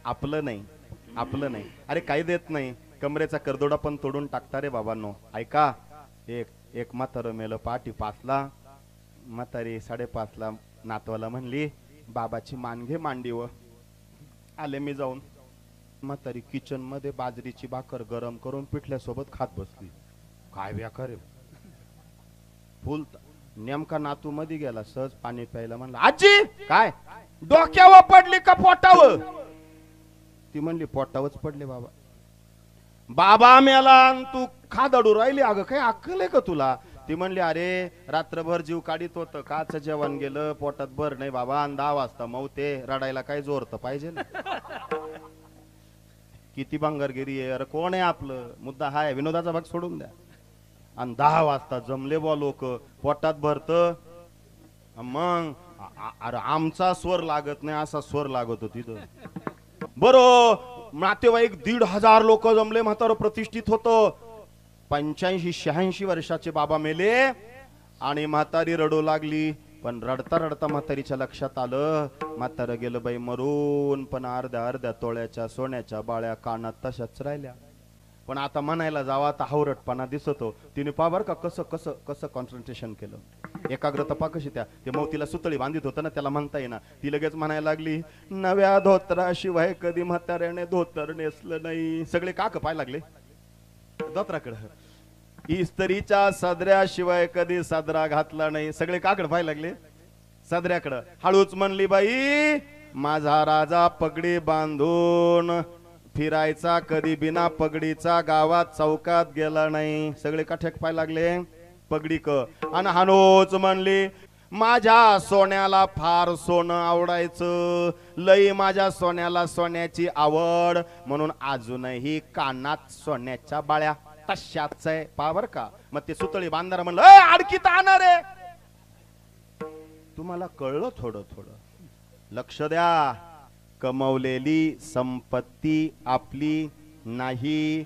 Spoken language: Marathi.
आपलं नाही, आपलं नाही. अरे काही देत नाही, कमरेचा करदोडा पण तोडून टाकता रे बाबांनो. ऐका, एक एक म्हातारं मेलं पहाटे 5ला. म्हातारी 5:30ला नातवाला म्हणली, बाबाची मान घे मांडीवर. आले मी जाऊन. म्हातारी किचन मध्ये बाजरीची भाकर गरम करून पिठल्यासोबत खात बसली. काय बेकार आहे. फुल नेमका नातू मध्ये गेला, सहज पाणी प्यायला म्हणला, आजी काय डोक्यावर पडली का पोटावर? ती म्हणली पोटावरच पडले बाबा. बाबा मेला आणि तू खादडू राहिली, अगं काय अक्कल आहे का तुला? ती म्हणली, अरे रात्रभर जीव काढीत होतं, काच जेवण गेलं पोटात भर नाही बाबा, आणि 10 वाजता मौते, रडायला काय जोर तर पाहिजे ना. किती भांगरगिरी आहे. अरे कोण आहे आपलं, मुद्दा हाय, विनोदाचा भाग सोडून द्या. आणि 10 वाजता जमले बा लोक, पोटात भरत. मग अरे आमचा स्वर लागत नाही असा स्वर लागत होती तिथं. बरं नातेवाईक 1,500 लोक जमले, म्हातारं प्रतिष्ठित होतं. 85-86 वर्षाचे बाबा मेले आणि म्हातारी रडू लागली. पण रडता रडता म्हातारीच्या लक्षात आलं, म्हातारं गेलं बाई मरून, पण अर्ध्या अर्ध्या तोळ्याच्या सोन्याच्या बाळ्या कानात तशाच राहिल्या. पण आता म्हणायला जावा तर हावरटपणा दिसतो. तिने पा बर का कसं कसं कसं कॉन्सन्ट्रेशन केलं, एकाग्रता पा कशी. ते मौतीला सुतळी बांधित होतं ना, त्याला म्हणता येईना. ती लगेच म्हणायला लागली, नव्या धोत्राशिवाय कधी म्हाताऱ्याने धोतर नेसलं नाही. सगळे काक पाय लागले धोत्राकडं. इस्त्रीच्या सदऱ्याशिवाय कधी सदरा घातला नाही. सगळे काकड पाय लागले सदऱ्याकडं. हळूच म्हणली, बाई माझा राजा पगडी बांधून फिरायचा, कधी बिना पगडीचा गावात चौकात गेला नाही. सगळे काठ्याक पाय लागले पगडी क. आणि हनूच म्हणली, माझ्या सोन्याला फार सोनं आवडायचं, लई माझ्या सोन्याला सोन्याची आवड, म्हणून अजूनही कानात सोन्याच्या बाळ्या तशाच आहे पावर का. मग ते सुतळी बांधणार म्हणलं, अडकीत आणणार रे. तुम्हाला कळलं थोडं थोडं. लक्ष द्या, कमवलेली संपत्ती आपली नाही,